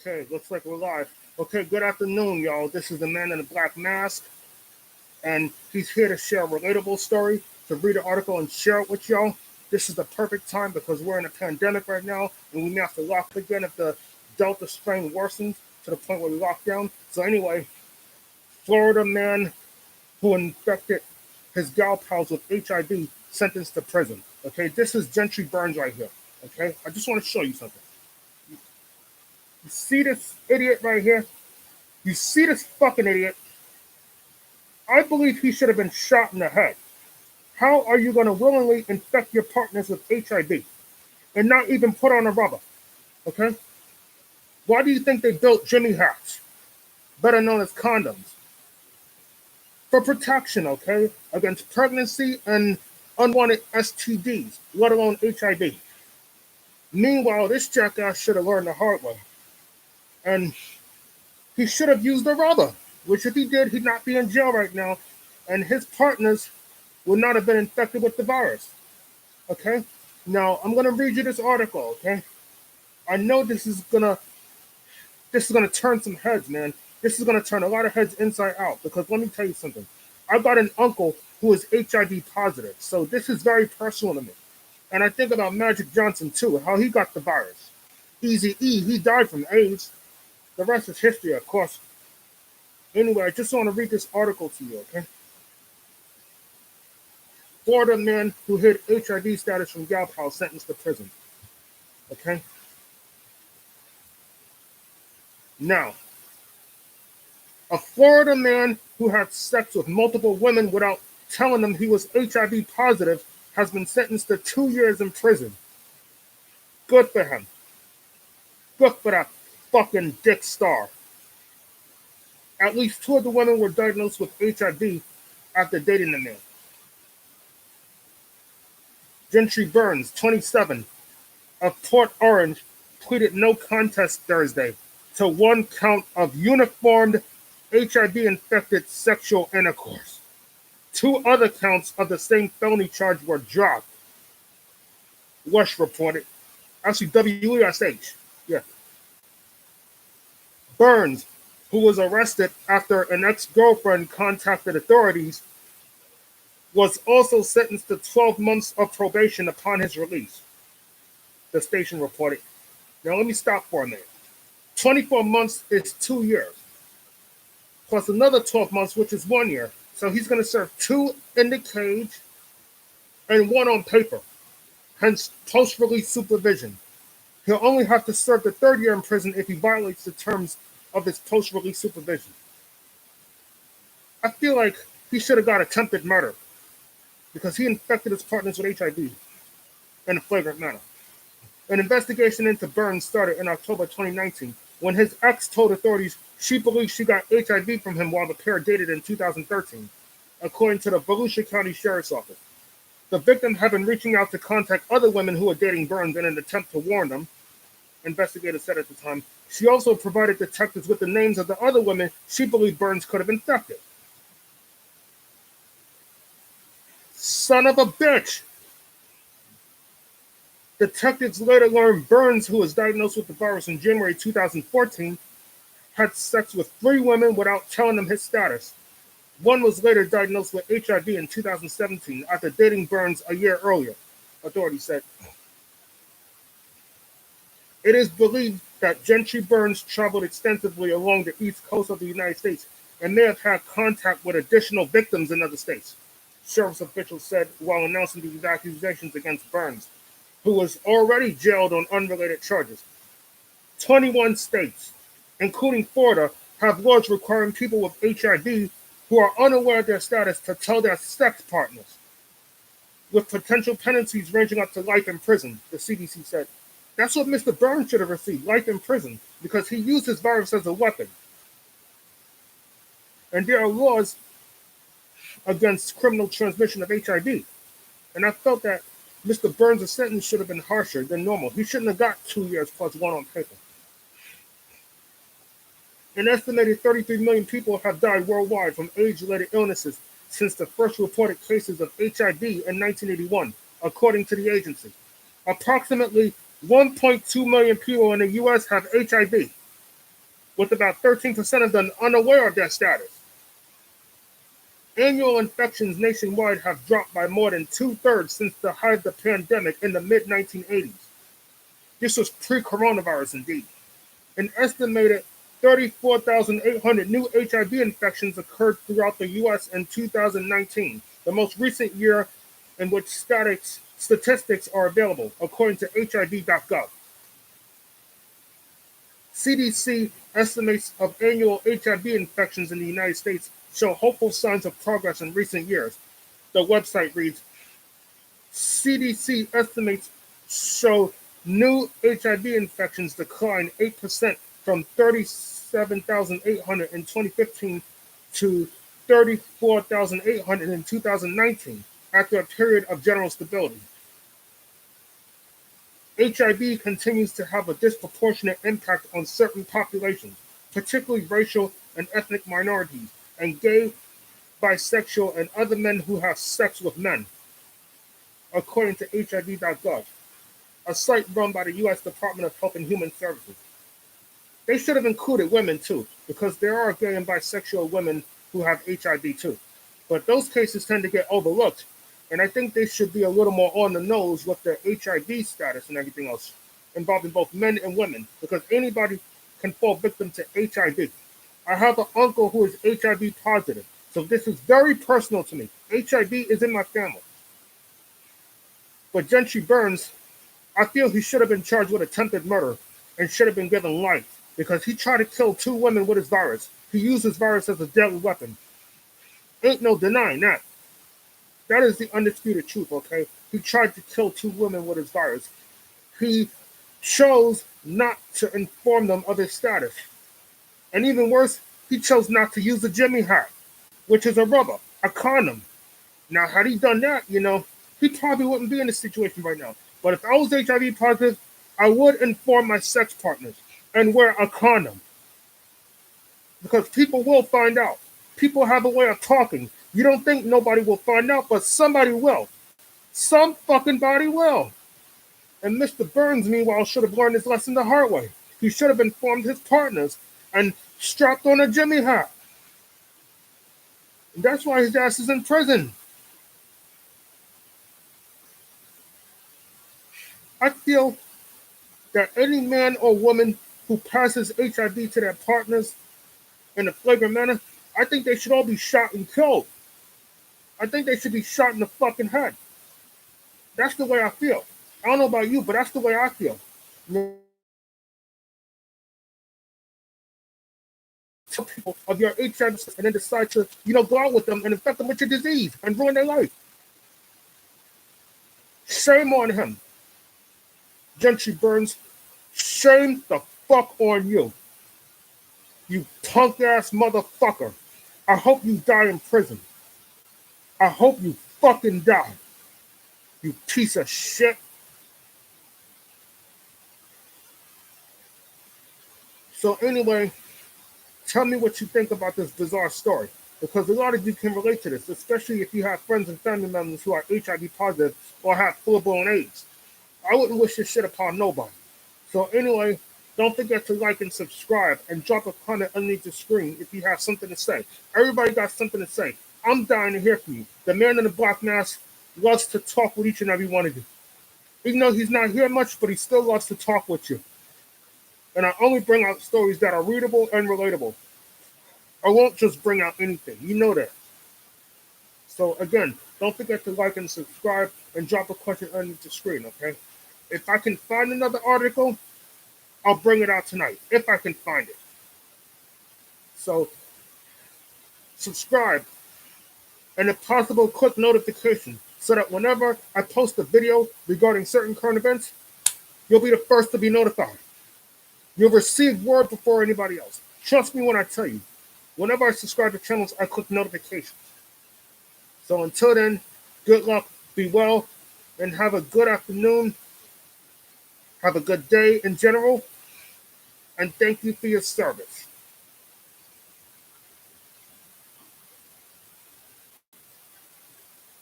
Okay, looks like we're live. Okay, good afternoon, y'all. This is the man in the black mask, and he's here to share a relatable story, to read an article and share it with y'all. This is the perfect time because we're in a pandemic right now, and we may have to lock up again if the Delta strain worsens to the point where we lock down. So anyway, Florida man who infected his gal pals with HIV sentenced to prison. Okay, this is Gentry Burns right here. Okay, I just want to show you something. You see this idiot right here? You see this fucking idiot? I believe he should have been shot in the head. How are you going to willingly infect your partners with HIV and not even put on a rubber? Okay? Why do you think they built Jimmy hats, better known as condoms? For protection, okay? Against pregnancy and unwanted STDs, let alone HIV. Meanwhile, this jackass should have learned the hard way. And he should have used the rubber, which if he did, he'd not be in jail right now, and his partners would not have been infected with the virus. Okay? Now, I'm gonna read you this article, okay? I know this is gonna turn some heads, man. This is gonna turn a lot of heads inside out, because let me tell you something. I've got an uncle who is HIV positive, so this is very personal to me. And I think about Magic Johnson too, how he got the virus. Easy E, he died from AIDS. The rest is history, of course. Anyway, I just want to read this article to you, okay? Florida man who hid HIV status from gal pal sentenced to prison. Okay? Now, a Florida man who had sex with multiple women without telling them he was HIV positive has been sentenced to 2 years in prison. Good for him. Good for that fucking dick star. At least 2 of the women were diagnosed with HIV after dating the man. Gentry Burns, 27, of Port Orange, pleaded no contest Thursday to 1 count of uniformed HIV-infected sexual intercourse. 2 other counts of the same felony charge were dropped. Lush reported. Actually, WESH. Yeah. Burns, who was arrested after an ex-girlfriend contacted authorities, was also sentenced to 12 months of probation upon his release, the station reported. Now let me stop for a minute. 24 months is 2 years, plus another 12 months, which is 1 year. So he's going to serve 2 in the cage and 1 on paper, hence post-release supervision. He'll only have to serve the 3rd year in prison if he violates the terms of his post-release supervision. I feel like he should have got attempted murder because he infected his partners with HIV in a flagrant manner. An investigation into Burns started in October 2019 when his ex told authorities she believes she got HIV from him while the pair dated in 2013, according to the Volusia County Sheriff's Office. The victim had been reaching out to contact other women who were dating Burns in an attempt to warn them, investigators said at the time. She also provided detectives with the names of the other women she believed Burns could have infected. Son of a bitch! Detectives later learned Burns, who was diagnosed with the virus in January 2014, had sex with 3 women without telling them his status. 1 was later diagnosed with HIV in 2017 after dating Burns a year earlier, authorities said. It is believed that Gentry Burns traveled extensively along the east coast of the United States and may have had contact with additional victims in other states, sheriff's officials said while announcing these accusations against Burns, who was already jailed on unrelated charges. 21 states, including Florida, have laws requiring people with HIV who are unaware of their status to tell their sex partners, with potential penalties ranging up to life in prison, the CDC said. That's what Mr. Burns should have received, life in prison, because he used his virus as a weapon. And there are laws against criminal transmission of HIV. And I felt that Mr. Burns' sentence should have been harsher than normal. He shouldn't have got 2 years plus 1 on paper. An estimated 33 million people have died worldwide from AIDS-related illnesses since the first reported cases of HIV in 1981, according to the agency. Approximately 1.2 million people in the U.S. have HIV. with about 13% of them unaware of their status. Annual infections nationwide have dropped by more than 2/3 since the height of the pandemic in the mid-1980s. This was pre-coronavirus indeed. An estimated 34,800 new HIV infections occurred throughout the U.S. in 2019, the most recent year in which statistics are available, according to HIV.gov. CDC estimates of annual HIV infections in the United States show hopeful signs of progress in recent years. The website reads, CDC estimates show new HIV infections declined 8% from 37,800 in 2015 to 34,800 in 2019 after a period of general stability. HIV continues to have a disproportionate impact on certain populations, particularly racial and ethnic minorities, and gay, bisexual, and other men who have sex with men, according to HIV.gov, a site run by the U.S. Department of Health and Human Services. They should have included women too, because there are gay and bisexual women who have HIV too. But those cases tend to get overlooked, and I think they should be a little more on the nose with their HIV status and everything else, involving both men and women, because anybody can fall victim to HIV. I have an uncle who is HIV positive, so this is very personal to me. HIV is in my family. But Gentry Burns, I feel he should have been charged with attempted murder and should have been given life because he tried to kill 2 women with his virus. He used his virus as a deadly weapon. Ain't no denying that. That is the undisputed truth, okay? He tried to kill 2 women with his virus. He chose not to inform them of his status. And even worse, he chose not to use a Jimmy hat, which is a rubber, a condom. Now, had he done that, he probably wouldn't be in this situation right now. But if I was HIV positive, I would inform my sex partners and wear a condom. Because people will find out. People have a way of talking. You don't think nobody will find out, but somebody will. Some fucking body will. And Mr. Burns, meanwhile, should have learned his lesson the hard way. He should have informed his partners and strapped on a Jimmy hat. And that's why his ass is in prison. I feel that any man or woman who passes HIV to their partners in a flagrant manner, I think they should all be shot and killed. I think they should be shot in the fucking head. That's the way I feel. I don't know about you, but that's the way I feel. Tell people of your HIV and then decide to, go out with them and infect them with your disease and ruin their life. Shame on him. Gentry Burns, shame the fuck on you. You punk ass motherfucker. I hope you die in prison. I hope you fucking die. You piece of shit. So anyway, tell me what you think about this bizarre story. Because a lot of you can relate to this, especially if you have friends and family members who are HIV positive or have full-blown AIDS. I wouldn't wish this shit upon nobody. So anyway, don't forget to like and subscribe and drop a comment underneath the screen if you have something to say. Everybody got something to say. I'm dying to hear from you. The man in the black mask loves to talk with each and every one of you. Even though he's not here much, but he still loves to talk with you. And I only bring out stories that are readable and relatable. I won't just bring out anything. You know that. So again, don't forget to like and subscribe and drop a question underneath the screen, okay? If I can find another article, I'll bring it out tonight, if I can find it. So subscribe and if possible, click notification so that whenever I post a video regarding certain current events, you'll be the first to be notified. You'll receive word before anybody else. Trust me when I tell you. Whenever I subscribe to channels, I click notifications. So until then, good luck, be well, and have a good afternoon. Have a good day in general, and thank you for your service.